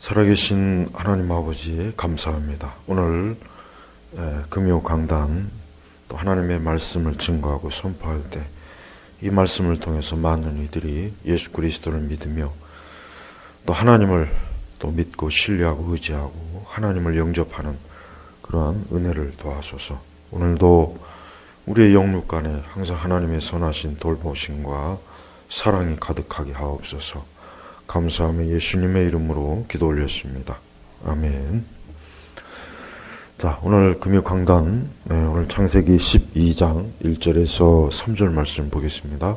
살아계신 하나님 아버지 감사합니다. 오늘 금요 강단 또 하나님의 말씀을 증거하고 선포할 때 이 말씀을 통해서 많은 이들이 예수 그리스도를 믿으며 또 하나님을 또 믿고 신뢰하고 의지하고 하나님을 영접하는 그러한 은혜를 도와소서. 오늘도 우리의 영육 간에 항상 하나님의 선하신 돌보심과 사랑이 가득하게 하옵소서. 감사하며 예수님의 이름으로 기도 올렸습니다. 아멘. 자, 오늘 금요 강단, 오늘 창세기 12장 1절에서 3절 말씀 보겠습니다.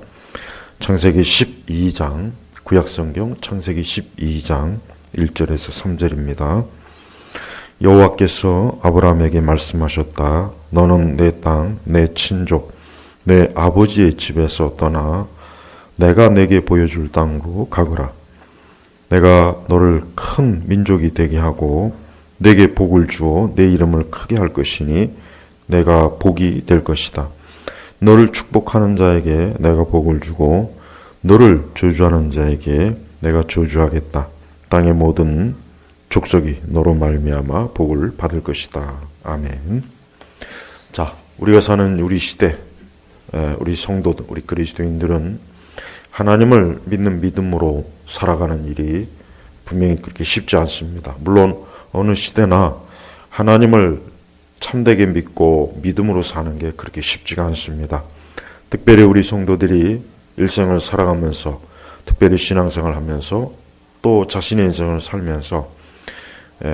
창세기 12장, 구약성경 창세기 12장 1절에서 3절입니다. 여호와께서 아브라함에게 말씀하셨다. 너는 내 땅, 내 친족, 내 아버지의 집에서 떠나 내가 내게 보여줄 땅으로 가거라. 내가 너를 큰 민족이 되게 하고 내게 복을 주어 내 이름을 크게 할 것이니 내가 복이 될 것이다. 너를 축복하는 자에게 내가 복을 주고 너를 저주하는 자에게 내가 저주하겠다. 땅의 모든 족속이 너로 말미암아 복을 받을 것이다. 아멘. 자, 우리가 사는 우리 시대, 우리 성도들, 우리 그리스도인들은 하나님을 믿는 믿음으로 살아가는 일이 분명히 그렇게 쉽지 않습니다. 물론 어느 시대나 하나님을 참되게 믿고 믿음으로 사는 게 그렇게 쉽지가 않습니다. 특별히 우리 성도들이 일생을 살아가면서, 특별히 신앙생활을 하면서 또 자신의 인생을 살면서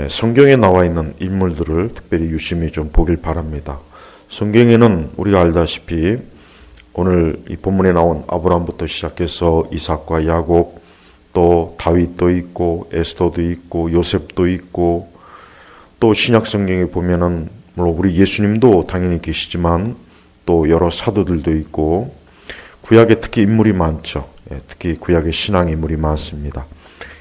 성경에 나와 있는 인물들을 특별히 유심히 좀 보길 바랍니다. 성경에는 우리가 알다시피 오늘 이 본문에 나온 아브라함부터 시작해서 이삭과 야곱, 또 다윗도 있고 에스더도 있고 요셉도 있고, 또 신약 성경에 보면은 물론 우리 예수님도 당연히 계시지만 또 여러 사도들도 있고, 구약에 특히 인물이 많죠. 특히 구약에 신앙 인물이 많습니다.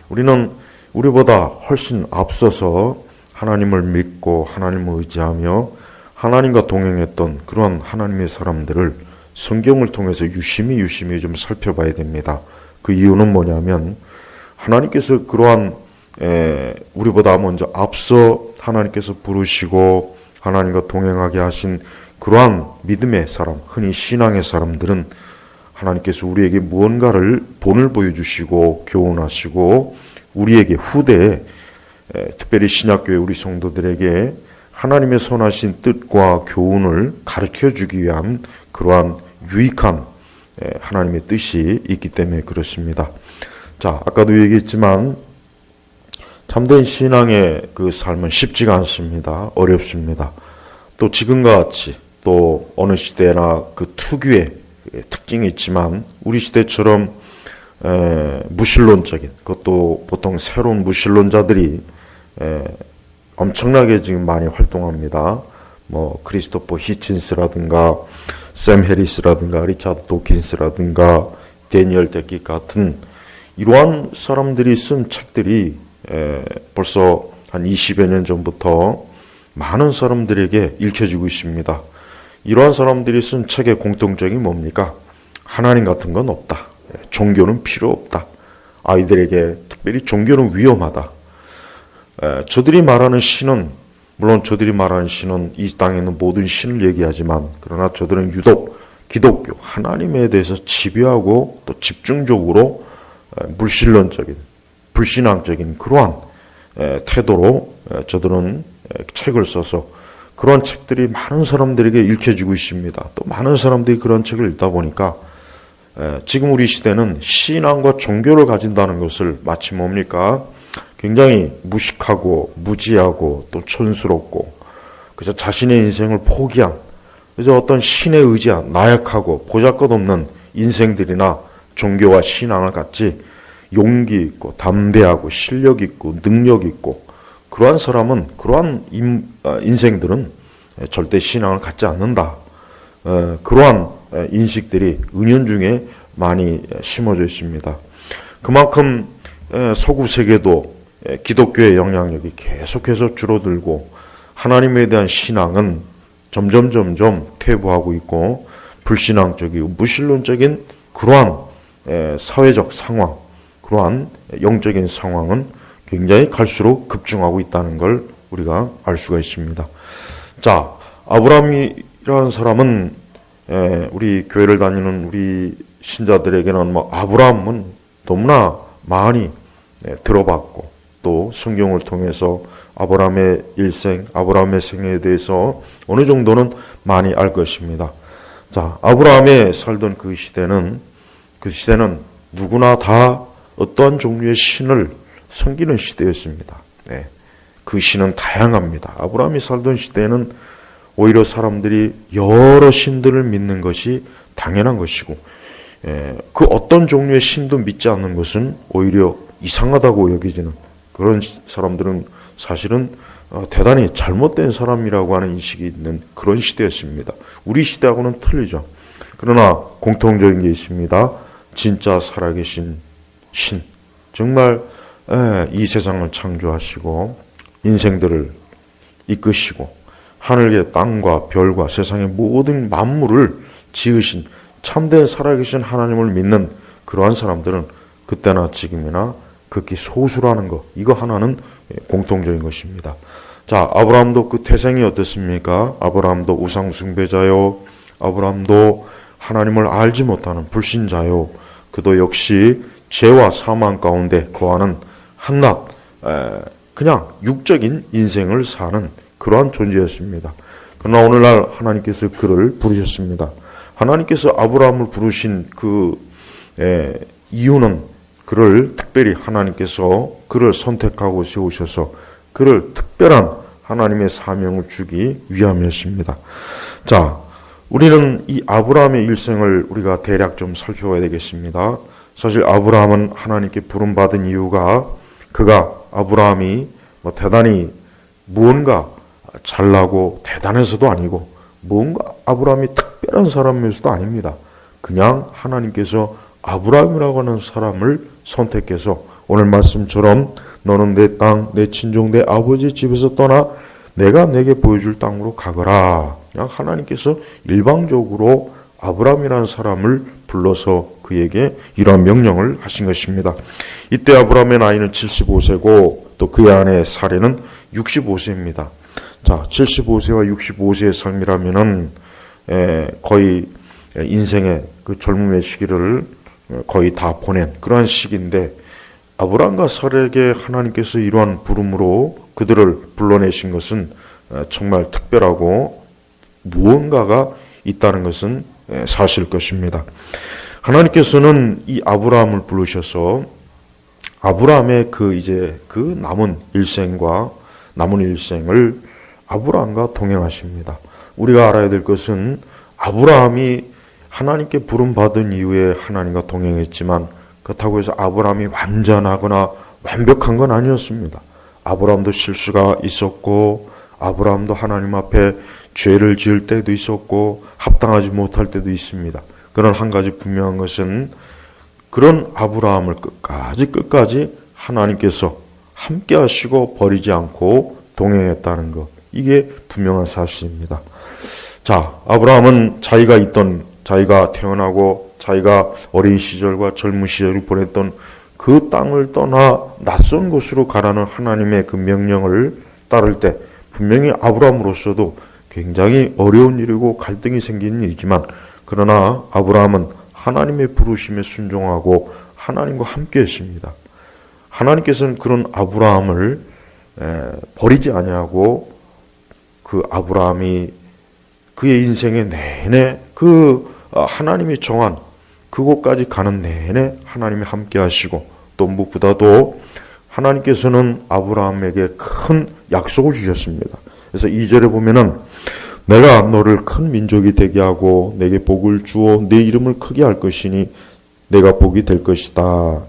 우리는 우리보다 훨씬 앞서서 하나님을 믿고 하나님을 의지하며 하나님과 동행했던 그러한 하나님의 사람들을 성경을 통해서 유심히 좀 살펴봐야 됩니다. 그 이유는 뭐냐면 하나님께서 그러한 우리보다 먼저 앞서 하나님께서 부르시고 하나님과 동행하게 하신 그러한 믿음의 사람, 흔히 신앙의 사람들은 하나님께서 우리에게 무언가를 본을 보여주시고 교훈하시고 우리에게 후대에 특별히 신약교회 우리 성도들에게 하나님의 선하신 뜻과 교훈을 가르쳐주기 위한 그러한 유익한 하나님의 뜻이 있기 때문에 그렇습니다. 자, 아까도 얘기했지만 참된 신앙의 그 삶은 쉽지가 않습니다. 어렵습니다. 또 지금과 같이 또 어느 시대나 그 특유의 특징이 있지만 우리 시대처럼 무신론적인, 그것도 보통 새로운 무신론자들이 엄청나게 지금 많이 활동합니다. 뭐 크리스토퍼 히친스라든가 샘 해리스라든가 리차드 도킨스라든가 데니얼 데키 같은 이러한 사람들이 쓴 책들이 벌써 한 20여 년 전부터 많은 사람들에게 읽혀지고 있습니다. 이러한 사람들이 쓴 책의 공통점이 뭡니까? 하나님 같은 건 없다. 종교는 필요 없다. 아이들에게 특별히 종교는 위험하다. 저들이 말하는 신은, 물론 저들이 말하는 신은 이 땅에 있는 모든 신을 얘기하지만 그러나 저들은 유독 기독교, 하나님에 대해서 집요하고 또 집중적으로 물신론적인, 불신앙적인 그러한 태도로 저들은 책을 써서 그런 책들이 많은 사람들에게 읽혀지고 있습니다. 또 많은 사람들이 그런 책을 읽다 보니까 지금 우리 시대는 신앙과 종교를 가진다는 것을 마치 뭡니까? 굉장히 무식하고 무지하고 또 촌스럽고 그래서 자신의 인생을 포기한, 그래서 어떤 신에 의지한 나약하고 보잘것없는 인생들이나 종교와 신앙을 갖지 용기 있고 담대하고 실력 있고 능력 있고 그러한 사람은, 그러한 인생들은 절대 신앙을 갖지 않는다. 그러한 인식들이 은연중에 많이 심어져 있습니다. 그만큼 서구 세계도 기독교의 영향력이 계속해서 줄어들고 하나님에 대한 신앙은 점점 퇴보하고 있고 불신앙적이고 무신론적인 그러한 사회적 상황, 그러한 영적인 상황은 굉장히 갈수록 급증하고 있다는 걸 우리가 알 수가 있습니다. 자, 아브라함이라는 사람은 우리 교회를 다니는 우리 신자들에게는 아브라함은 너무나 많이 들어봤고 또 성경을 통해서 아브라함의 일생, 아브라함의 생애에 대해서 어느 정도는 많이 알 것입니다. 자, 아브라함이 살던 그 시대는 누구나 다 어떠한 종류의 신을 섬기는 시대였습니다. 그 신은 다양합니다. 아브라함이 살던 시대에는 오히려 사람들이 여러 신들을 믿는 것이 당연한 것이고, 그 어떤 종류의 신도 믿지 않는 것은 오히려 이상하다고 여겨지는 그런 사람들은 사실은 대단히 잘못된 사람이라고 하는 인식이 있는 그런 시대였습니다. 우리 시대하고는 틀리죠. 그러나 공통적인 게 있습니다. 진짜 살아계신 신, 정말 이 세상을 창조하시고 인생들을 이끄시고 하늘의 땅과 별과 세상의 모든 만물을 지으신 참된 살아계신 하나님을 믿는 그러한 사람들은 그때나 지금이나 극히 소수라는 것, 이거 하나는 공통적인 것입니다. 자, 아브라함도 그 태생이 어떻습니까? 아브라함도 우상 숭배자요, 아브라함도 하나님을 알지 못하는 불신자요, 그도 역시 죄와 사망 가운데 거하는 한낱 그냥 육적인 인생을 사는 그러한 존재였습니다. 그러나 오늘날 하나님께서 그를 부르셨습니다. 하나님께서 아브라함을 부르신 그 이유는 그를 특별히 하나님께서 그를 선택하고 세우셔서 그를 특별한 하나님의 사명을 주기 위함이었습니다. 자, 우리는 이 아브라함의 일생을 우리가 대략 좀 살펴봐야 되겠습니다. 사실 아브라함은 하나님께 부름받은 이유가 아브라함이 대단히 무언가 잘나고 대단해서도 아니고 뭔가 아브라함이 특별한 사람이어서도 아닙니다. 그냥 하나님께서 아브라함이라고 하는 사람을 선택해서 오늘 말씀처럼 너는 내 땅, 내 친족, 내 아버지 집에서 떠나 내가 내게 보여줄 땅으로 가거라. 그냥 하나님께서 일방적으로 아브라함이라는 사람을 불러서 그에게 이러한 명령을 하신 것입니다. 이때 아브라함의 나이는 75세고 또 그의 아내의 사례는 65세입니다. 자, 75세와 65세의 삶이라면은 거의 인생의 그 젊음의 시기를 거의 다 보낸 그러한 시기인데 아브라함과 사라에게 하나님께서 이러한 부름으로 그들을 불러내신 것은 정말 특별하고 무언가가 있다는 것은 사실 것입니다. 하나님께서는 이 아브라함을 부르셔서 아브라함의 그 남은 일생을 아브라함과 동행하십니다. 우리가 알아야 될 것은 아브라함이 하나님께 부름받은 이후에 하나님과 동행했지만 그렇다고 해서 아브라함이 완전하거나 완벽한 건 아니었습니다. 아브라함도 실수가 있었고 아브라함도 하나님 앞에 죄를 지을 때도 있었고 합당하지 못할 때도 있습니다. 그러나 한 가지 분명한 것은 그런 아브라함을 끝까지 하나님께서 함께 하시고 버리지 않고 동행했다는 것, 이게 분명한 사실입니다. 자, 아브라함은 자기가 태어나고 자기가 어린 시절과 젊은 시절을 보냈던 그 땅을 떠나 낯선 곳으로 가라는 하나님의 그 명령을 따를 때 분명히 아브라함으로서도 굉장히 어려운 일이고 갈등이 생기는 일이지만 그러나 아브라함은 하나님의 부르심에 순종하고 하나님과 함께 했습니다. 하나님께서는 그런 아브라함을 버리지 아니하고 그 아브라함이 그의 인생의 내내 하나님이 정한 그곳까지 가는 내내 하나님이 함께 하시고 또 무엇보다도 하나님께서는 아브라함에게 큰 약속을 주셨습니다. 그래서 2절에 보면은 내가 너를 큰 민족이 되게 하고 내게 복을 주어 내 이름을 크게 할 것이니 내가 복이 될 것이다.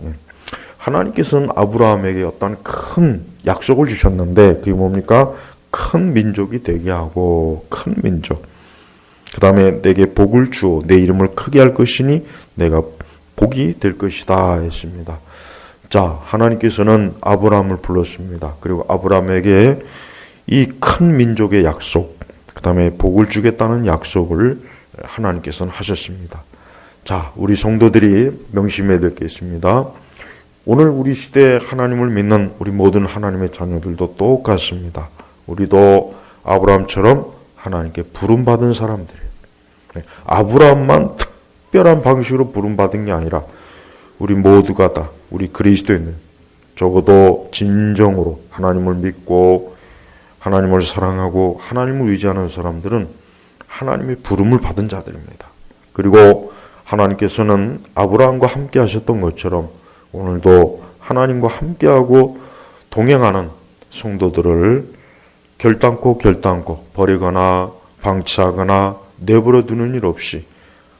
하나님께서는 아브라함에게 어떤 큰 약속을 주셨는데 그게 뭡니까? 큰 민족이 되게 하고 큰 민족. 그 다음에 내게 복을 주어 내 이름을 크게 할 것이니 내가 복이 될 것이다 했습니다. 자, 하나님께서는 아브라함을 불렀습니다. 그리고 아브라함에게 이 큰 민족의 약속, 그 다음에 복을 주겠다는 약속을 하나님께서는 하셨습니다. 자, 우리 성도들이 명심해야 될 게 있습니다. 오늘 우리 시대에 하나님을 믿는 우리 모든 하나님의 자녀들도 똑같습니다. 우리도 아브라함처럼 하나님께 부름받은 사람들이에요. 아브라함만 특별한 방식으로 부름받은 게 아니라 우리 모두가 다 우리 그리스도인들, 적어도 진정으로 하나님을 믿고 하나님을 사랑하고 하나님을 의지하는 사람들은 하나님의 부름을 받은 자들입니다. 그리고 하나님께서는 아브라함과 함께 하셨던 것처럼 오늘도 하나님과 함께하고 동행하는 성도들을 결단코 버리거나 방치하거나 내버려 두는 일 없이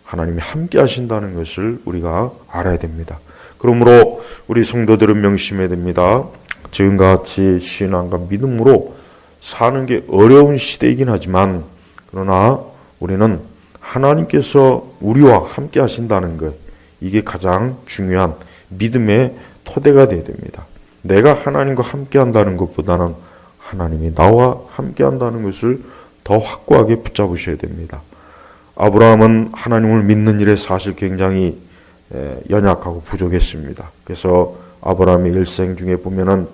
하나님이 함께 하신다는 것을 우리가 알아야 됩니다. 그러므로 우리 성도들은 명심해야 됩니다. 지금과 같이 신앙과 믿음으로 사는 게 어려운 시대이긴 하지만 그러나 우리는 하나님께서 우리와 함께 하신다는 것, 이게 가장 중요한 믿음의 토대가 되어야 됩니다. 내가 하나님과 함께 한다는 것보다는 하나님이 나와 함께 한다는 것을 더 확고하게 붙잡으셔야 됩니다. 아브라함은 하나님을 믿는 일에 사실 굉장히 연약하고 부족했습니다. 그래서 아브라함의 일생 중에 보면은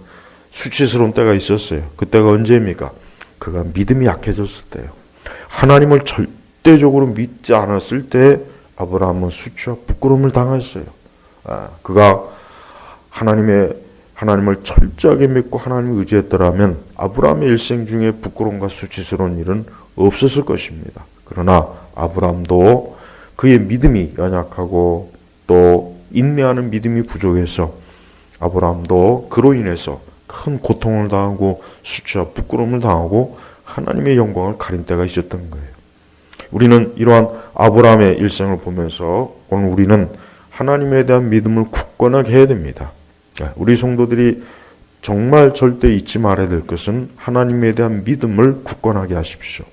수치스러운 때가 있었어요. 그때가 언제입니까? 그가 믿음이 약해졌을 때요. 하나님을 절대적으로 믿지 않았을 때 아브라함은 수치와 부끄러움을 당했어요. 그가 하나님을 철저하게 믿고 하나님을 의지했더라면 아브라함의 일생 중에 부끄러움과 수치스러운 일은 없었을 것입니다. 그러나 아브라함도 그의 믿음이 연약하고 또 인내하는 믿음이 부족해서 아브라함도 그로 인해서 큰 고통을 당하고 수치와 부끄러움을 당하고 하나님의 영광을 가린 때가 있었던 거예요. 우리는 이러한 아브라함의 일생을 보면서 오늘 우리는 하나님에 대한 믿음을 굳건하게 해야 됩니다. 우리 성도들이 정말 절대 잊지 말아야 될 것은 하나님에 대한 믿음을 굳건하게 하십시오.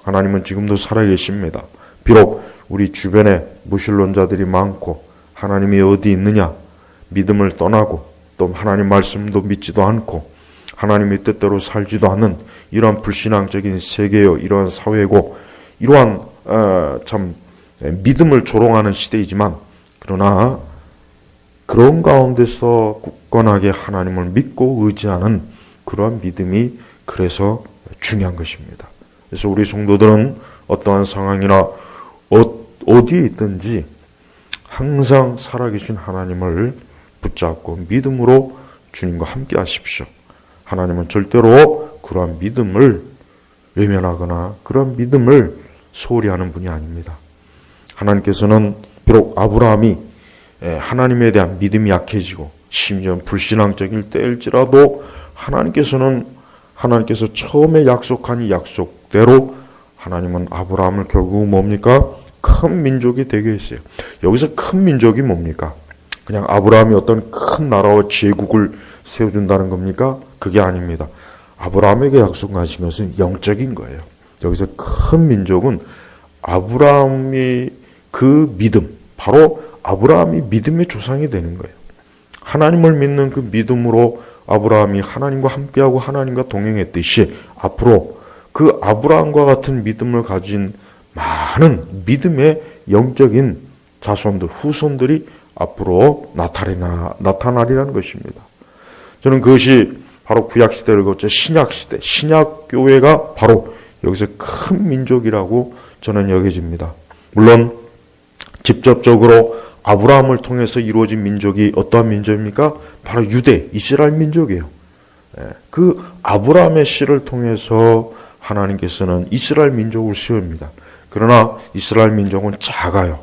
하나님은 지금도 살아계십니다. 비록 우리 주변에 무신론자들이 많고 하나님이 어디 있느냐 믿음을 떠나고 또 하나님 말씀도 믿지도 않고 하나님의 뜻대로 살지도 않는 이러한 불신앙적인 세계요, 이러한 사회고 이러한 참 믿음을 조롱하는 시대이지만 그러나 그런 가운데서 굳건하게 하나님을 믿고 의지하는 그러한 믿음이 그래서 중요한 것입니다. 그래서 우리 성도들은 어떠한 상황이나 어디에 있든지 항상 살아계신 하나님을 붙잡고 믿음으로 주님과 함께 하십시오. 하나님은 절대로 그러한 믿음을 외면하거나 그러한 믿음을 소홀히 하는 분이 아닙니다. 하나님께서는 비록 아브라함이 하나님에 대한 믿음이 약해지고 심지어 불신앙적일 때일지라도 하나님께서 처음에 약속한 이 약속대로 하나님은 아브라함을 결국 뭡니까? 큰 민족이 되게 했어요. 여기서 큰 민족이 뭡니까? 그냥 아브라함이 어떤 큰 나라와 제국을 세워준다는 겁니까? 그게 아닙니다. 아브라함에게 약속하신 것은 영적인 거예요. 여기서 큰 민족은 아브라함이 그 믿음, 바로 아브라함이 믿음의 조상이 되는 거예요. 하나님을 믿는 그 믿음으로 아브라함이 하나님과 함께하고 하나님과 동행했듯이 앞으로 그 아브라함과 같은 믿음을 가진 많은 믿음의 영적인 자손들, 후손들이 앞으로 나타나리라는 것입니다. 저는 그것이 바로 구약시대를 거쳐 신약시대, 신약교회가 바로 여기서 큰 민족이라고 저는 여겨집니다. 물론 직접적으로 아브라함을 통해서 이루어진 민족이 어떠한 민족입니까? 바로 유대, 이스라엘 민족이에요. 그 아브라함의 씨를 통해서 하나님께서는 이스라엘 민족을 세웁니다. 그러나 이스라엘 민족은 작아요.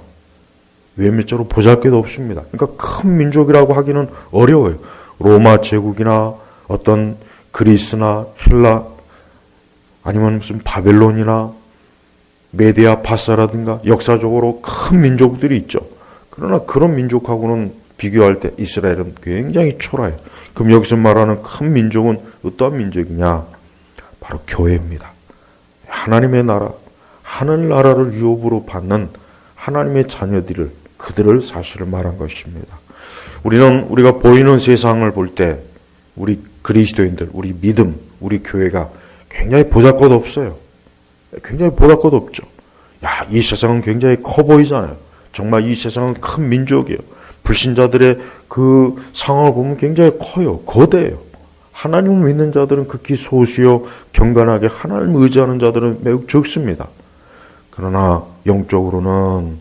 외면적으로 보잘것도 없습니다. 그러니까 큰 민족이라고 하기는 어려워요. 로마 제국이나 어떤 그리스나 헬라 아니면 무슨 바벨론이나 메디아 파사라든가 역사적으로 큰 민족들이 있죠. 그러나 그런 민족하고는 비교할 때 이스라엘은 굉장히 초라해요. 그럼 여기서 말하는 큰 민족은 어떠한 민족이냐? 바로 교회입니다. 하나님의 나라, 하늘나라를 유업으로 받는 하나님의 자녀들을 그들을 사실을 말한 것입니다. 우리가 보이는 세상을 볼 때 우리 그리스도인들, 우리 믿음, 우리 교회가 굉장히 보잘것 없어요. 굉장히 보잘것 없죠. 이 세상은 굉장히 커 보이잖아요. 정말 이 세상은 큰 민족이에요. 불신자들의 그 상황을 보면 굉장히 커요. 거대해요. 하나님을 믿는 자들은 극히 소수요, 경건하게 하나님을 의지하는 자들은 매우 적습니다. 그러나 영적으로는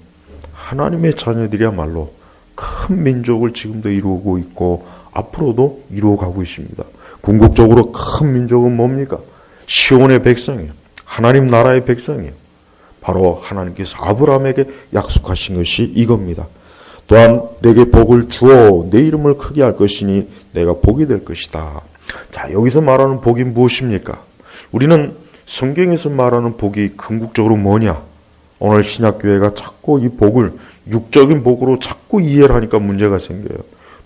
하나님의 자녀들이야말로 큰 민족을 지금도 이루고 있고 앞으로도 이루어가고 있습니다. 궁극적으로 큰 민족은 뭡니까? 시온의 백성이에요. 하나님 나라의 백성이에요. 바로 하나님께서 아브라함에게 약속하신 것이 이겁니다. 또한 내게 복을 주어 내 이름을 크게 할 것이니 내가 복이 될 것이다. 자, 여기서 말하는 복이 무엇입니까? 우리는 성경에서 말하는 복이 궁극적으로 뭐냐? 오늘 신약교회가 자꾸 이 복을 육적인 복으로 자꾸 이해를 하니까 문제가 생겨요.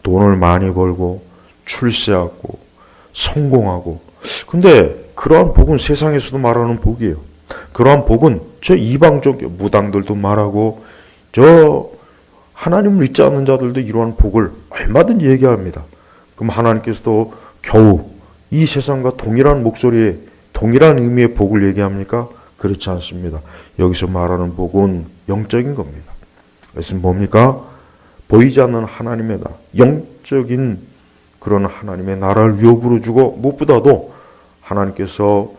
돈을 많이 벌고 출세하고 성공하고. 근데 그러한 복은 세상에서도 말하는 복이에요. 그러한 복은 저 이방적 무당들도 말하고 저 하나님을 믿지 않는 자들도 이러한 복을 얼마든지 얘기합니다. 그럼 하나님께서도 겨우 이 세상과 동일한 목소리에 동일한 의미의 복을 얘기합니까? 그렇지 않습니다. 여기서 말하는 복은 영적인 겁니다. 그래서 뭡니까? 보이지 않는 하나님의 나라, 영적인 그런 하나님의 나라를 위협으로 주고 무엇보다도 하나님께서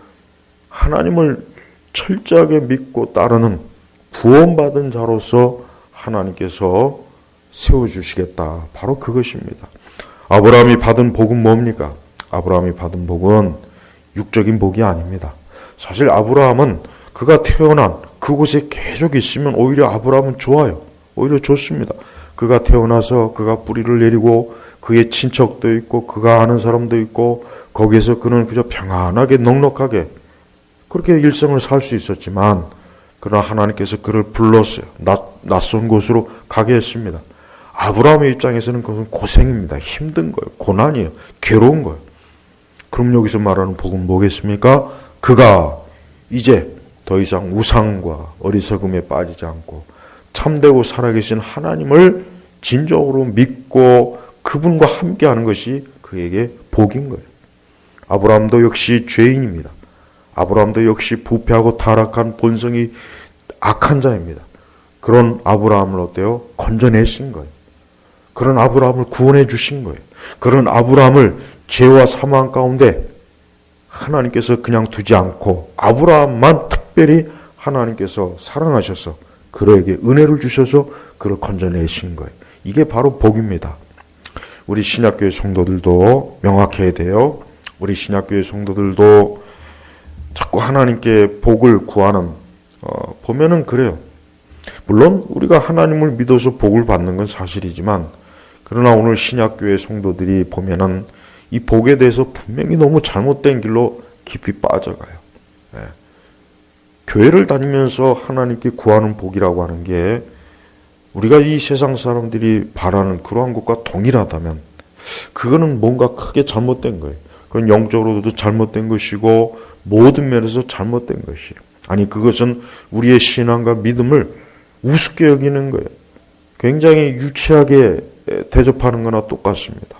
하나님을 철저하게 믿고 따르는 구원받은 자로서 하나님께서 세워주시겠다. 바로 그것입니다. 아브라함이 받은 복은 뭡니까? 아브라함이 받은 복은 육적인 복이 아닙니다. 사실 아브라함은 그가 태어난 그곳에 계속 있으면 오히려 아브라함은 좋아요. 오히려 좋습니다. 그가 태어나서 그가 뿌리를 내리고 그의 친척도 있고 그가 아는 사람도 있고 거기에서 그는 그저 평안하게 넉넉하게 그렇게 일생을 살 수 있었지만 그러나 하나님께서 그를 불렀어요. 낯선 곳으로 가게 했습니다. 아브라함의 입장에서는 그것은 고생입니다. 힘든 거예요. 고난이에요. 괴로운 거예요. 그럼 여기서 말하는 복은 뭐겠습니까? 그가 이제 더 이상 우상과 어리석음에 빠지지 않고 참되고 살아계신 하나님을 진정으로 믿고 그분과 함께하는 것이 그에게 복인 거예요. 아브라함도 역시 죄인입니다. 아브라함도 역시 부패하고 타락한 본성이 악한 자입니다. 그런 아브라함을 어때요? 건져내신 거예요. 그런 아브라함을 구원해 주신 거예요. 그런 아브라함을 죄와 사망 가운데 하나님께서 그냥 두지 않고 아브라함만 특별히 하나님께서 사랑하셔서 그에게 은혜를 주셔서 그를 건져내신 거예요. 이게 바로 복입니다. 우리 신약교회 성도들도 명확해야 돼요. 우리 신약교회 성도들도 자꾸 하나님께 복을 구하는 보면은 그래요. 물론 우리가 하나님을 믿어서 복을 받는 건 사실이지만 그러나 오늘 신약교회 성도들이 보면은 이 복에 대해서 분명히 너무 잘못된 길로 깊이 빠져가요. 네. 교회를 다니면서 하나님께 구하는 복이라고 하는 게 우리가 이 세상 사람들이 바라는 그러한 것과 동일하다면 그거는 뭔가 크게 잘못된 거예요. 그건 영적으로도 잘못된 것이고 모든 면에서 잘못된 것이에요. 아니 그것은 우리의 신앙과 믿음을 우습게 여기는 거예요. 굉장히 유치하게 대접하는 거나 똑같습니다.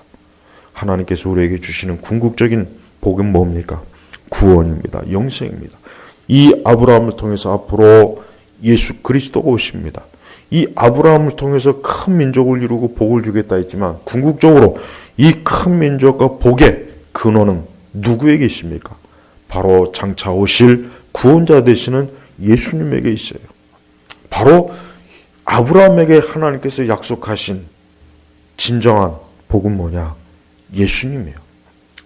하나님께서 우리에게 주시는 궁극적인 복은 뭡니까? 구원입니다. 영생입니다. 이 아브라함을 통해서 앞으로 예수 그리스도가 오십니다. 이 아브라함을 통해서 큰 민족을 이루고 복을 주겠다 했지만 궁극적으로 이 큰 민족과 복의 근원은 누구에게 있습니까? 바로 장차 오실 구원자 되시는 예수님에게 있어요. 바로 아브라함에게 하나님께서 약속하신 진정한 복은 뭐냐? 예수님이에요.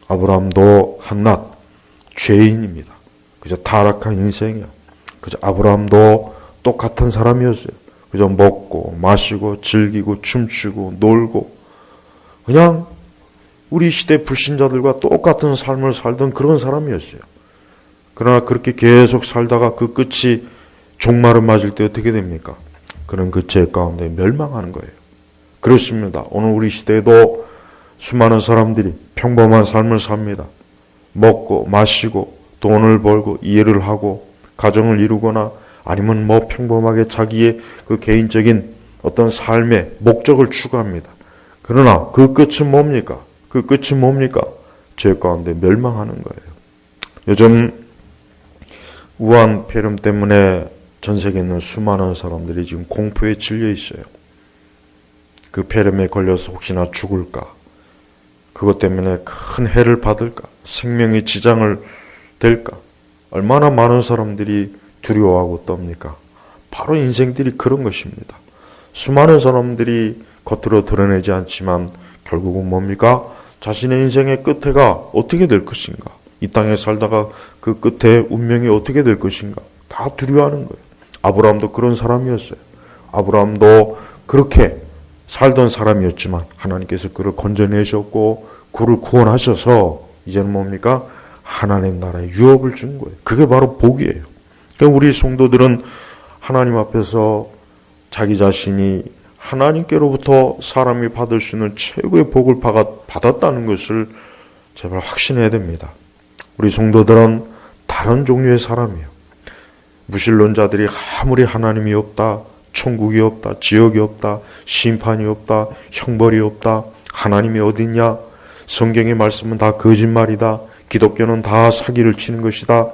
아브라함도 한낱 죄인입니다. 그저 타락한 인생이야. 그저 아브라함도 똑같은 사람이었어요. 그저 먹고 마시고 즐기고 춤추고 놀고 그냥 우리 시대 불신자들과 똑같은 삶을 살던 그런 사람이었어요. 그러나 그렇게 계속 살다가 그 끝이 종말을 맞을 때 어떻게 됩니까? 그는 그 죄 가운데 멸망하는 거예요. 그렇습니다. 오늘 우리 시대에도 수많은 사람들이 평범한 삶을 삽니다. 먹고 마시고 돈을 벌고 일을 하고 가정을 이루거나 아니면 뭐 평범하게 자기의 그 개인적인 어떤 삶의 목적을 추구합니다. 그러나 그 끝은 뭡니까? 그 끝이 뭡니까? 죄 가운데 멸망하는 거예요. 요즘 우한 폐렴 때문에 전 세계에 있는 수많은 사람들이 지금 공포에 질려 있어요. 그 폐렴에 걸려서 혹시나 죽을까? 그것 때문에 큰 해를 받을까? 생명에 지장을 될까? 얼마나 많은 사람들이 두려워하고 떱니까? 바로 인생들이 그런 것입니다. 수많은 사람들이 겉으로 드러내지 않지만 결국은 뭡니까? 자신의 인생의 끝에가 어떻게 될 것인가? 이 땅에 살다가 그 끝에 운명이 어떻게 될 것인가? 다 두려워하는 거예요. 아브라함도 그런 사람이었어요. 아브라함도 그렇게 살던 사람이었지만 하나님께서 그를 건져내셨고 그를 구원하셔서 이제는 뭡니까? 하나님 나라의 유업을 준 거예요. 그게 바로 복이에요. 그러니까 우리 성도들은 하나님 앞에서 자기 자신이 하나님께로부터 사람이 받을 수 있는 최고의 복을 받았다는 것을 제발 확신해야 됩니다. 우리 성도들은 다른 종류의 사람이에요. 무신론자들이 아무리 하나님이 없다, 천국이 없다, 지옥이 없다, 심판이 없다, 형벌이 없다, 하나님이 어딨냐, 성경의 말씀은 다 거짓말이다, 기독교는 다 사기를 치는 것이다.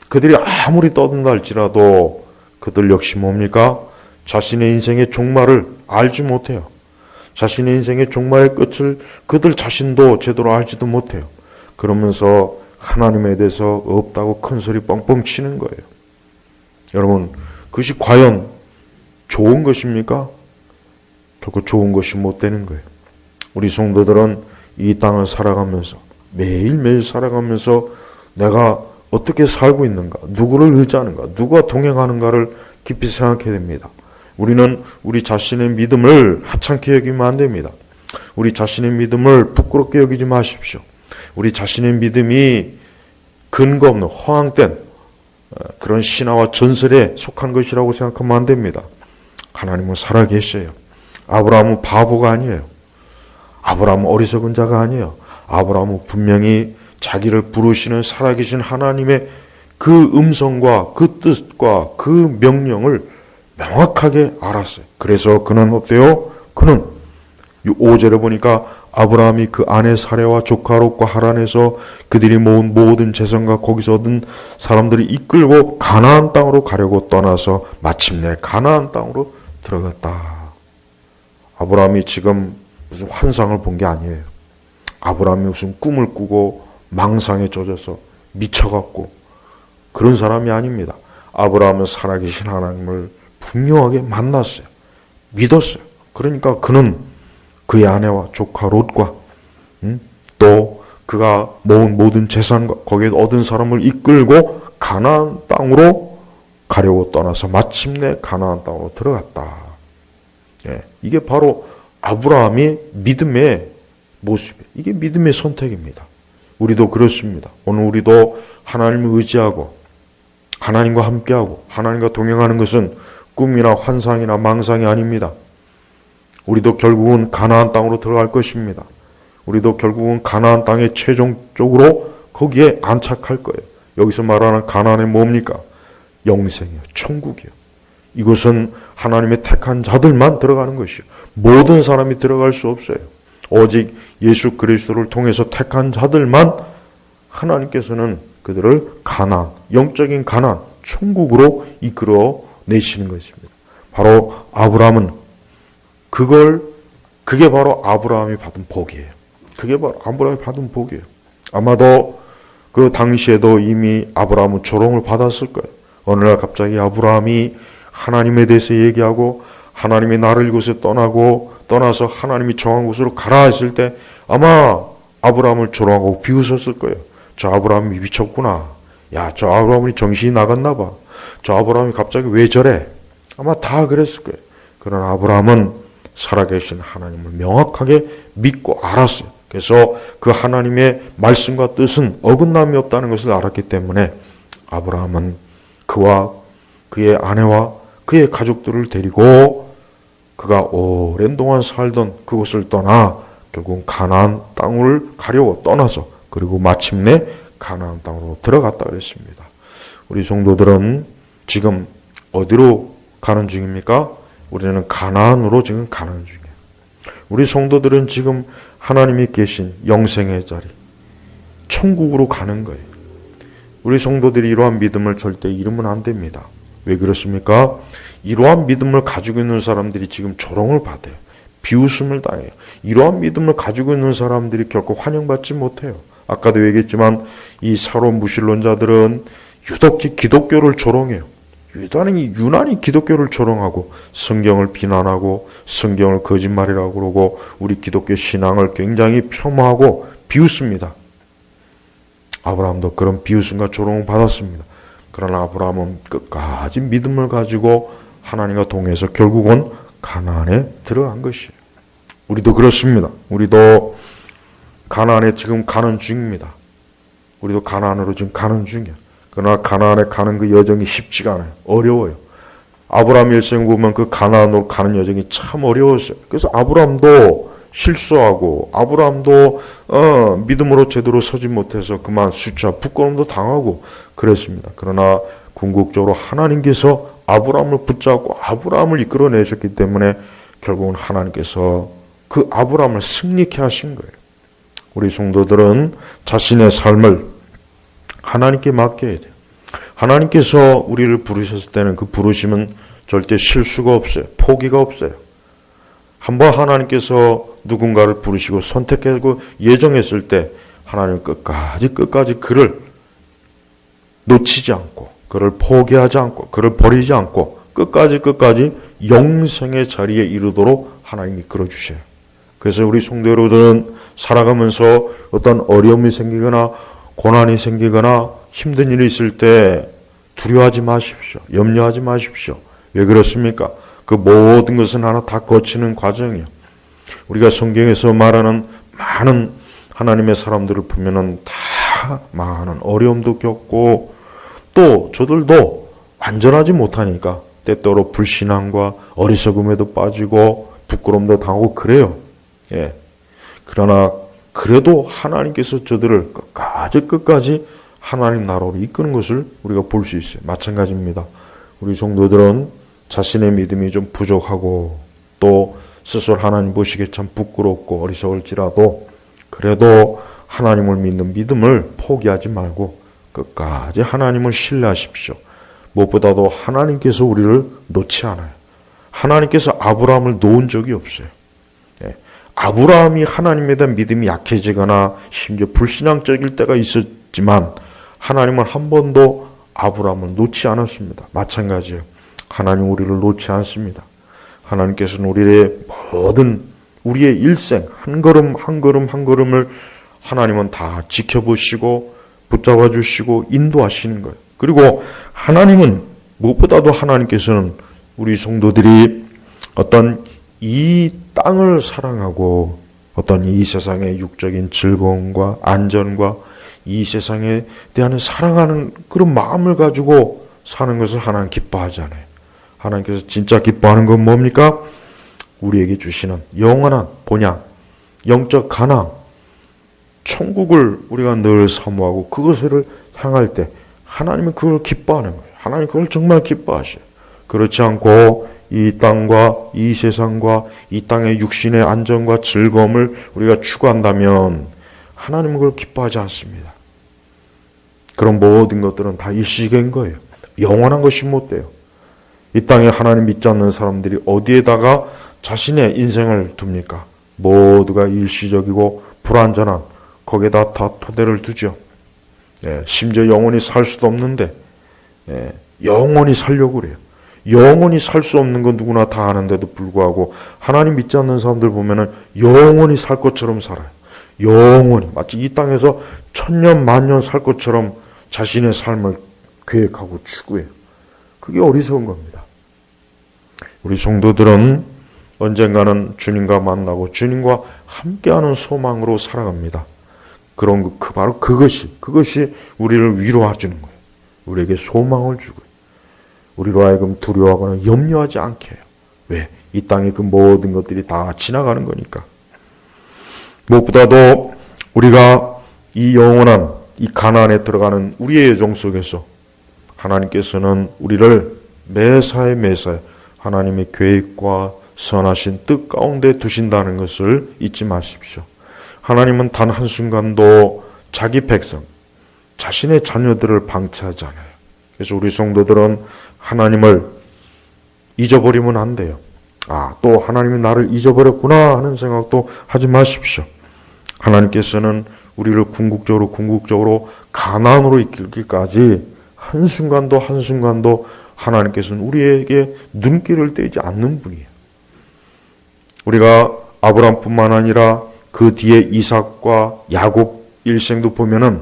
그들이 아무리 떠든다 할지라도 그들 역시 뭡니까? 자신의 인생의 종말을 알지 못해요. 자신의 인생의 종말의 끝을 그들 자신도 제대로 알지도 못해요. 그러면서 하나님에 대해서 없다고 큰소리 뻥뻥 치는 거예요. 여러분, 그것이 과연 좋은 것입니까? 결코 좋은 것이 못 되는 거예요. 우리 성도들은 이 땅을 살아가면서 매일매일 살아가면서 내가 어떻게 살고 있는가, 누구를 의지하는가, 누가 동행하는가를 깊이 생각해야 됩니다. 우리는 우리 자신의 믿음을 하찮게 여기면 안 됩니다. 우리 자신의 믿음을 부끄럽게 여기지 마십시오. 우리 자신의 믿음이 근거 없는 허황된 그런 신화와 전설에 속한 것이라고 생각하면 안 됩니다. 하나님은 살아계셔요. 아브라함은 바보가 아니에요. 아브라함은 어리석은 자가 아니에요. 아브라함은 분명히 자기를 부르시는 살아계신 하나님의 그 음성과 그 뜻과 그 명령을 명확하게 알았어요. 그래서 그는 어때요? 그는 5절에 보니까 아브라함이 그 아내 사레와 조카 롯과 하란에서 그들이 모은 모든 재산과 거기서 얻은 사람들이 이끌고 가나안 땅으로 가려고 떠나서 마침내 가나안 땅으로 들어갔다. 아브라함이 지금 무슨 환상을 본 게 아니에요. 아브라함이 무슨 꿈을 꾸고 망상에 젖어서 미쳐갖고 그런 사람이 아닙니다. 아브라함은 살아계신 하나님을 분명하게 만났어요. 믿었어요. 그러니까 그는 그의 아내와 조카 롯과 또 그가 모은 모든 재산과 거기에 얻은 사람을 이끌고 가나안 땅으로 가려고 떠나서 마침내 가나안 땅으로 들어갔다. 예, 이게 바로 아브라함의 믿음의 모습이에요. 이게 믿음의 선택입니다. 우리도 그렇습니다. 오늘 우리도 하나님을 의지하고 하나님과 함께하고 하나님과 동행하는 것은 꿈이나 환상이나 망상이 아닙니다. 우리도 결국은 가나안 땅으로 들어갈 것입니다. 우리도 결국은 가나안 땅의 최종적으로 거기에 안착할 거예요. 여기서 말하는 가나안이 뭡니까? 영생이요, 천국이요. 이것은 하나님의 택한 자들만 들어가는 것이요. 모든 사람이 들어갈 수 없어요. 오직 예수 그리스도를 통해서 택한 자들만 하나님께서는 그들을 가나안, 영적인 가나안, 천국으로 이끌어 내시는 것입니다. 바로 아브라함은 그게 바로 아브라함이 받은 복이에요. 그게 바로 아브라함이 받은 복이에요. 아마도 그 당시에도 이미 아브라함은 조롱을 받았을 거예요. 어느 날 갑자기 아브라함이 하나님에 대해서 얘기하고 하나님이 나를 이곳에 떠나서 하나님이 정한 곳으로 가라 했을 때 아마 아브라함을 조롱하고 비웃었을 거예요. 저 아브라함이 미쳤구나. 야, 저 아브라함이 정신이 나갔나 봐. 저 아브라함이 갑자기 왜 저래? 아마 다 그랬을 거예요. 그러나 아브라함은 살아계신 하나님을 명확하게 믿고 알았어요. 그래서 그 하나님의 말씀과 뜻은 어긋남이 없다는 것을 알았기 때문에 아브라함은 그와 그의 아내와 그의 가족들을 데리고 그가 오랜 동안 살던 그곳을 떠나 결국 가나안 땅을 가려고 떠나서 그리고 마침내 가나안 땅으로 들어갔다 그랬습니다. 우리 성도들은 지금 어디로 가는 중입니까? 우리는 가나안으로 지금 가는 중이에요. 우리 성도들은 지금 하나님이 계신 영생의 자리, 천국으로 가는 거예요. 우리 성도들이 이러한 믿음을 절대 잃으면 안 됩니다. 왜 그렇습니까? 이러한 믿음을 가지고 있는 사람들이 지금 조롱을 받아요. 비웃음을 당해요. 이러한 믿음을 가지고 있는 사람들이 결코 환영받지 못해요. 아까도 얘기했지만 이 사로 무신론자들은 유독히 기독교를 조롱해요. 유난히 기독교를 조롱하고 성경을 비난하고 성경을 거짓말이라고 그러고 우리 기독교 신앙을 굉장히 폄하하고 비웃습니다. 아브라함도 그런 비웃음과 조롱을 받았습니다. 그러나 아브라함은 끝까지 믿음을 가지고 하나님과 동행해서 결국은 가나안에 들어간 것이에요. 우리도 그렇습니다. 우리도 가나안에 지금 가는 중입니다. 우리도 가나안으로 지금 가는 중이에요. 그러나 가나안에 가는 그 여정이 쉽지가 않아요. 어려워요. 아브라함 일생을 보면 그 가나안으로 가는 여정이 참 어려웠어요. 그래서 아브라함도 실수하고 아브라함도 믿음으로 제대로 서지 못해서 그만 수치와 부끄러움도 당하고 그랬습니다. 그러나 궁극적으로 하나님께서 아브라함을 붙잡고 아브라함을 이끌어내셨기 때문에 결국은 하나님께서 그 아브라함을 승리케 하신 거예요. 우리 성도들은 자신의 삶을 하나님께 맡겨야 돼요. 하나님께서 우리를 부르셨을 때는 그 부르심은 절대 실수가 없어요. 포기가 없어요. 한번 하나님께서 누군가를 부르시고 선택하고 예정했을 때 하나님은 끝까지 그를 놓치지 않고 그를 포기하지 않고 그를 버리지 않고 끝까지 영생의 자리에 이르도록 하나님이 이끌어주셔요. 그래서 우리 성도 여러분들은 살아가면서 어떤 어려움이 생기거나 고난이 생기거나 힘든 일이 있을 때 두려워하지 마십시오. 염려하지 마십시오. 왜 그렇습니까? 그 모든 것은 하나 다 거치는 과정이에요. 우리가 성경에서 말하는 많은 하나님의 사람들을 보면은 다 많은 어려움도 겪고 또 저들도 완전하지 못하니까 때때로 불신앙과 어리석음에도 빠지고 부끄러움도 당하고 그래요. 예. 그러나 그래도 하나님께서 저들을 끝까지 하나님 나라로 이끄는 것을 우리가 볼 수 있어요. 마찬가지입니다. 우리 성도들은 자신의 믿음이 좀 부족하고 또 스스로 하나님 보시기에 참 부끄럽고 어리석을지라도 그래도 하나님을 믿는 믿음을 포기하지 말고 끝까지 하나님을 신뢰하십시오. 무엇보다도 하나님께서 우리를 놓지 않아요. 하나님께서 아브라함을 놓은 적이 없어요. 아브라함이 하나님에 대한 믿음이 약해지거나 심지어 불신앙적일 때가 있었지만 하나님은 한 번도 아브라함을 놓지 않았습니다. 마찬가지예요. 하나님 우리를 놓지 않습니다. 하나님께서는 우리의 일생 한 걸음을 하나님은 다 지켜보시고 붙잡아 주시고 인도하시는 거예요. 그리고 하나님은 무엇보다도 하나님께서는 우리 성도들이 어떤 이 땅을 사랑하고 어떤 이 세상의 육적인 즐거움과 안전과 이 세상에 대한 사랑하는 그런 마음을 가지고 사는 것을 하나님 기뻐하지 않아요. 하나님께서 진짜 기뻐하는 건 뭡니까? 우리에게 주시는 영원한 본향, 영적 가나안, 천국을 우리가 늘 사모하고 그것을 향할 때 하나님은 그걸 기뻐하는 거예요. 하나님 그걸 정말 기뻐하셔요. 그렇지 않고 이 땅과 이 세상과 이 땅의 육신의 안전과 즐거움을 우리가 추구한다면 하나님은 그걸 기뻐하지 않습니다. 그런 모든 것들은 다 일시적인 거예요. 영원한 것이 못 돼요. 이 땅에 하나님 믿지 않는 사람들이 어디에다가 자신의 인생을 둡니까? 모두가 일시적이고 불완전한 거기에다 다 토대를 두죠. 심지어 영원히 살 수도 없는데 영원히 살려고 그래요. 영원히 살 수 없는 건 누구나 다 아는데도 불구하고 하나님 믿지 않는 사람들 보면은 영원히 살 것처럼 살아요. 영원히 마치 이 땅에서 천년 만년 살 것처럼 자신의 삶을 계획하고 추구해요. 그게 어리석은 겁니다. 우리 성도들은 언젠가는 주님과 만나고 주님과 함께하는 소망으로 살아갑니다. 바로 그것이 우리를 위로해 주는 거예요. 우리에게 소망을 주고요. 우리로 하여금 두려워하거나 염려하지 않게 해요. 왜? 이 땅의 그 모든 것들이 다 지나가는 거니까. 무엇보다도 우리가 이 영원한 이 가나안에 들어가는 우리의 여정 속에서 하나님께서는 우리를 매사에 하나님의 계획과 선하신 뜻 가운데 두신다는 것을 잊지 마십시오. 하나님은 단 한순간도 자기 백성, 자신의 자녀들을 방치하지 않아요. 그래서 우리 성도들은 하나님을 잊어버리면 안 돼요. 또 하나님이 나를 잊어버렸구나 하는 생각도 하지 마십시오. 하나님께서는 우리를 궁극적으로 가나안으로 이끌기까지 한순간도 하나님께서는 우리에게 눈길을 떼지 않는 분이에요. 우리가 아브라함뿐만 아니라 그 뒤에 이삭과 야곱 일생도 보면은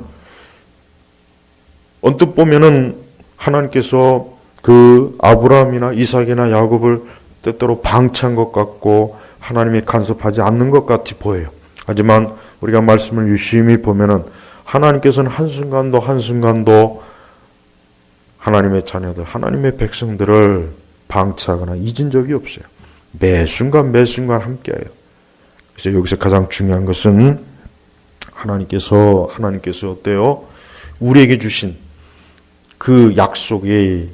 언뜻 보면은 하나님께서 그 아브라함이나 이삭이나 야곱을 때때로 방치한 것 같고 하나님이 간섭하지 않는 것 같이 보여요. 하지만 우리가 말씀을 유심히 보면은 하나님께서는 한순간도 하나님의 자녀들, 하나님의 백성들을 방치하거나 잊은 적이 없어요. 매 순간 함께해요. 그래서 여기서 가장 중요한 것은 하나님께서 어때요? 우리에게 주신 그 약속을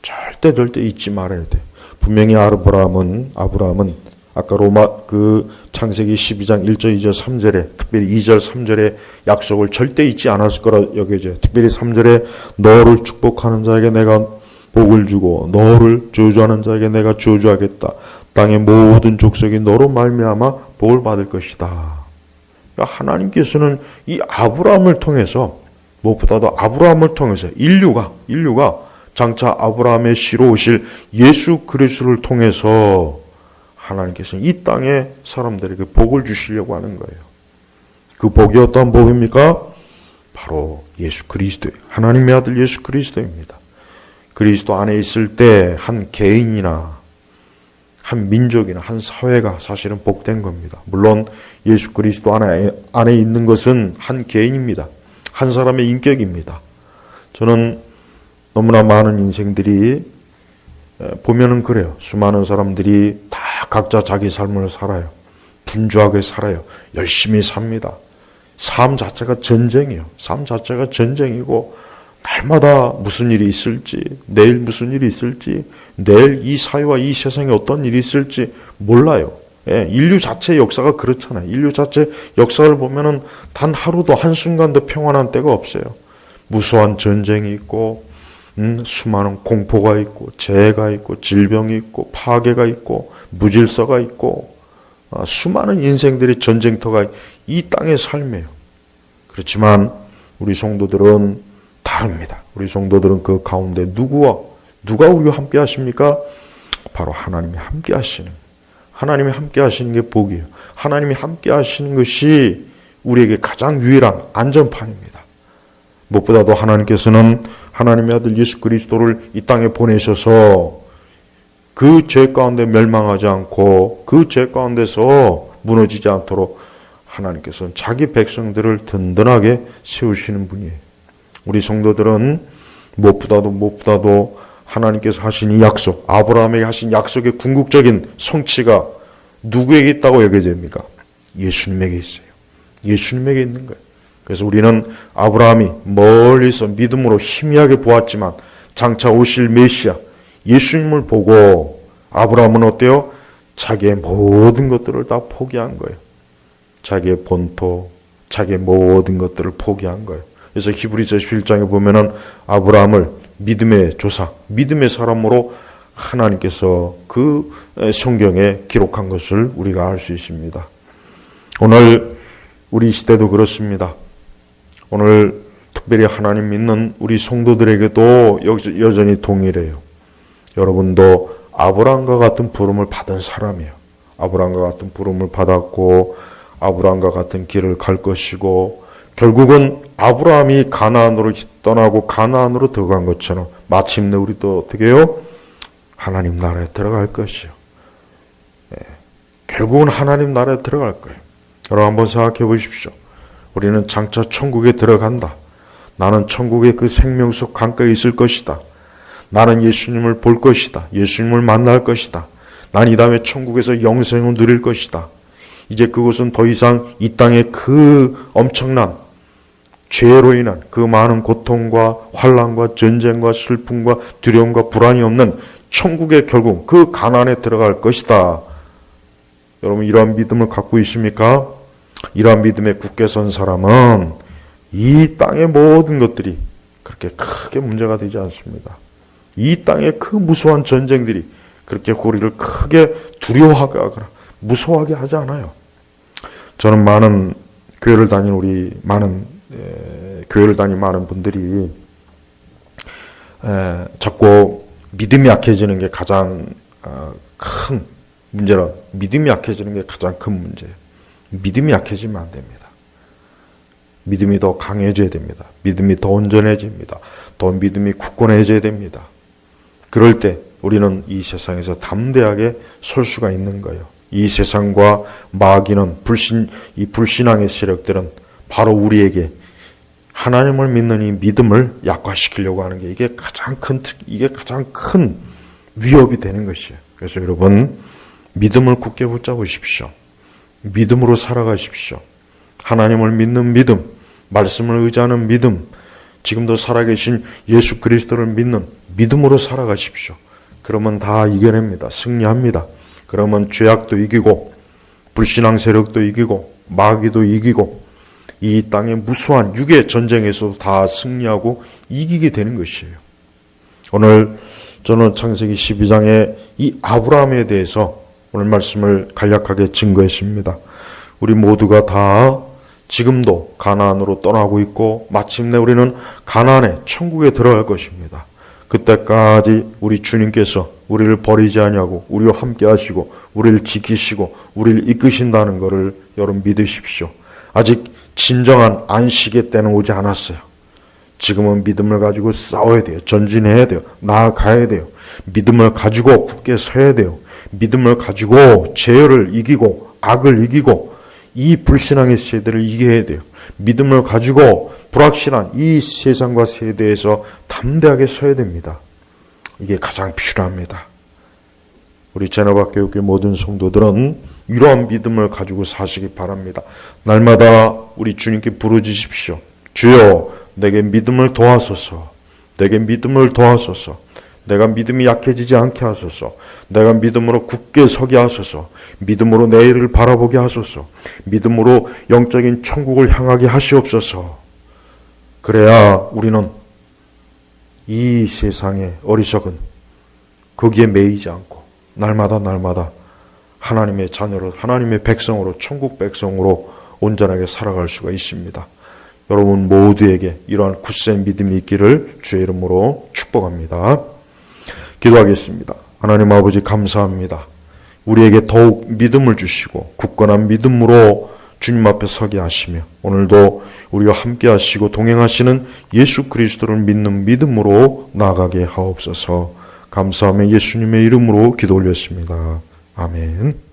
절대 잊지 말아야 돼. 분명히 아브라함은 아까 로마 창세기 12장 1절, 2절, 3절에 특별히 2절, 3절에 약속을 절대 잊지 않았을 거라 여겨져요. 특별히 3절에 너를 축복하는 자에게 내가 복을 주고 너를 저주하는 자에게 내가 저주하겠다. 땅의 모든 족속이 너로 말미암아 복을 받을 것이다. 그러니까 하나님께서는 이 아브라함을 통해서 무엇보다도 아브라함을 통해서 인류가 장차 아브라함의 씨로 오실 예수 그리스도를 통해서 하나님께서는 이 땅의 사람들에게 복을 주시려고 하는 거예요. 그 복이 어떤 복입니까? 바로 예수 그리스도예요. 하나님의 아들 예수 그리스도입니다. 그리스도 안에 있을 때 한 개인이나 한 민족이나 한 사회가 사실은 복된 겁니다. 물론 예수 그리스도 안에 있는 것은 한 개인입니다. 한 사람의 인격입니다. 저는 너무나 많은 인생들이 보면은 그래요. 수많은 사람들이 다 각자 자기 삶을 살아요. 분주하게 살아요. 열심히 삽니다. 삶 자체가 전쟁이에요. 삶 자체가 전쟁이고 날마다 무슨 일이 있을지, 내일 무슨 일이 있을지, 내일 이 사회와 이 세상에 어떤 일이 있을지 몰라요. 인류 자체의 역사가 그렇잖아요. 인류 자체 역사를 보면은 단 하루도 한순간도 평안한 때가 없어요. 무수한 전쟁이 있고 수많은 공포가 있고 재해가 있고 질병이 있고 파괴가 있고 무질서가 있고 수많은 인생들의 전쟁터가 이 땅의 삶이에요. 그렇지만 우리 성도들은 다릅니다. 우리 성도들은 그 가운데 누가 우리와 함께 하십니까? 바로 하나님이 함께 하시는 게 복이에요. 하나님이 함께 하시는 것이 우리에게 가장 유일한 안전판입니다. 무엇보다도 하나님께서는 하나님의 아들 예수 그리스도를 이 땅에 보내셔서 그 죄 가운데 멸망하지 않고 그 죄 가운데서 무너지지 않도록 하나님께서는 자기 백성들을 든든하게 세우시는 분이에요. 우리 성도들은 무엇보다도 하나님께서 하신 이 약속, 아브라함에게 하신 약속의 궁극적인 성취가 누구에게 있다고 여겨집니까? 예수님에게 있어요. 예수님에게 있는 거예요. 그래서 우리는 아브라함이 멀리서 믿음으로 희미하게 보았지만 장차 오실 메시아 예수님을 보고 아브라함은 어때요? 자기의 모든 것들을 다 포기한 거예요. 자기의 본토, 자기의 모든 것들을 포기한 거예요. 그래서 히브리서 11장에 보면은 아브라함을 믿음의 조상, 믿음의 사람으로 하나님께서 그 성경에 기록한 것을 우리가 알 수 있습니다. 오늘 우리 시대도 그렇습니다. 오늘 특별히 하나님 믿는 우리 성도들에게도 여전히 동일해요. 여러분도 아브라함과 같은 부름을 받은 사람이에요. 아브라함과 같은 부름을 받았고 아브라함과 같은 길을 갈 것이고 결국은 아브라함이 가나안으로 떠나고 가나안으로 들어간 것처럼 마침내 우리도 어떻게 해요? 하나님 나라에 들어갈 것이요. 결국은 하나님 나라에 들어갈 거예요. 여러분 한번 생각해 보십시오. 우리는 장차 천국에 들어간다. 나는 천국의 그 생명수 강가에 있을 것이다. 나는 예수님을 볼 것이다. 예수님을 만날 것이다. 난 이 다음에 천국에서 영생을 누릴 것이다. 이제 그것은 더 이상 이 땅의 그 엄청난 죄로 인한 그 많은 고통과 환난과 전쟁과 슬픔과 두려움과 불안이 없는 천국의 결국 그 가나안에 들어갈 것이다. 여러분 이러한 믿음을 갖고 있습니까? 이러한 믿음에 굳게 선 사람은 이 땅의 모든 것들이 그렇게 크게 문제가 되지 않습니다. 이 땅의 그 무수한 전쟁들이 그렇게 우리를 크게 두려워하게 하거나 무서워하게 하지 않아요. 저는 많은 교회를 다닌 많은 분들이 자꾸 믿음이 약해지는 게 가장 큰 문제라. 믿음이 약해지는 게 가장 큰 문제예요. 믿음이 약해지면 안 됩니다. 믿음이 더 강해져야 됩니다. 믿음이 더 온전해집니다. 더 믿음이 굳건해져야 됩니다. 그럴 때 우리는 이 세상에서 담대하게 설 수가 있는 거예요. 이 세상과 마귀는 이 불신앙의 세력들은 바로 우리에게 하나님을 믿는 이 믿음을 약화시키려고 하는 게 이게 가장 큰 위협이 되는 것이에요. 그래서 여러분, 믿음을 굳게 붙잡으십시오. 믿음으로 살아가십시오. 하나님을 믿는 믿음, 말씀을 의지하는 믿음, 지금도 살아계신 예수 그리스도를 믿는 믿음으로 살아가십시오. 그러면 다 이겨냅니다. 승리합니다. 그러면 죄악도 이기고 불신앙 세력도 이기고 마귀도 이기고 이 땅의 무수한 육의 전쟁에서도 다 승리하고 이기게 되는 것이에요. 오늘 저는 창세기 12장의 이 아브라함에 대해서 오늘 말씀을 간략하게 증거했습니다. 우리 모두가 다 지금도 가나안으로 떠나고 있고 마침내 우리는 가나안의 천국에 들어갈 것입니다. 그때까지 우리 주님께서 우리를 버리지 아니하고 우리와 함께 하시고 우리를 지키시고 우리를 이끄신다는 것을 여러분 믿으십시오. 아직 진정한 안식의 때는 오지 않았어요. 지금은 믿음을 가지고 싸워야 돼요. 전진해야 돼요. 나아가야 돼요. 믿음을 가지고 굳게 서야 돼요. 믿음을 가지고 죄를 이기고 악을 이기고 이 불신앙의 세대를 이겨야 돼요. 믿음을 가지고 불확실한 이 세상과 세대에서 담대하게 서야 됩니다. 이게 가장 필요합니다. 우리 제노박교육의 모든 성도들은 이러한 믿음을 가지고 사시기 바랍니다. 날마다 우리 주님께 부르짖으십시오. 주여, 내게 믿음을 도와소서. 내게 믿음을 도와소서. 내가 믿음이 약해지지 않게 하소서. 내가 믿음으로 굳게 서게 하소서. 믿음으로 내일을 바라보게 하소서. 믿음으로 영적인 천국을 향하게 하시옵소서. 그래야 우리는 이 세상의 어리석은 거기에 매이지 않고 날마다 하나님의 자녀로, 하나님의 백성으로, 천국 백성으로 온전하게 살아갈 수가 있습니다. 여러분 모두에게 이러한 굳센 믿음이 있기를 주의 이름으로 축복합니다. 기도하겠습니다. 하나님 아버지 감사합니다. 우리에게 더욱 믿음을 주시고 굳건한 믿음으로 주님 앞에 서게 하시며 오늘도 우리와 함께 하시고 동행하시는 예수 그리스도를 믿는 믿음으로 나아가게 하옵소서. 감사하며 예수님의 이름으로 기도 올렸습니다. 아멘.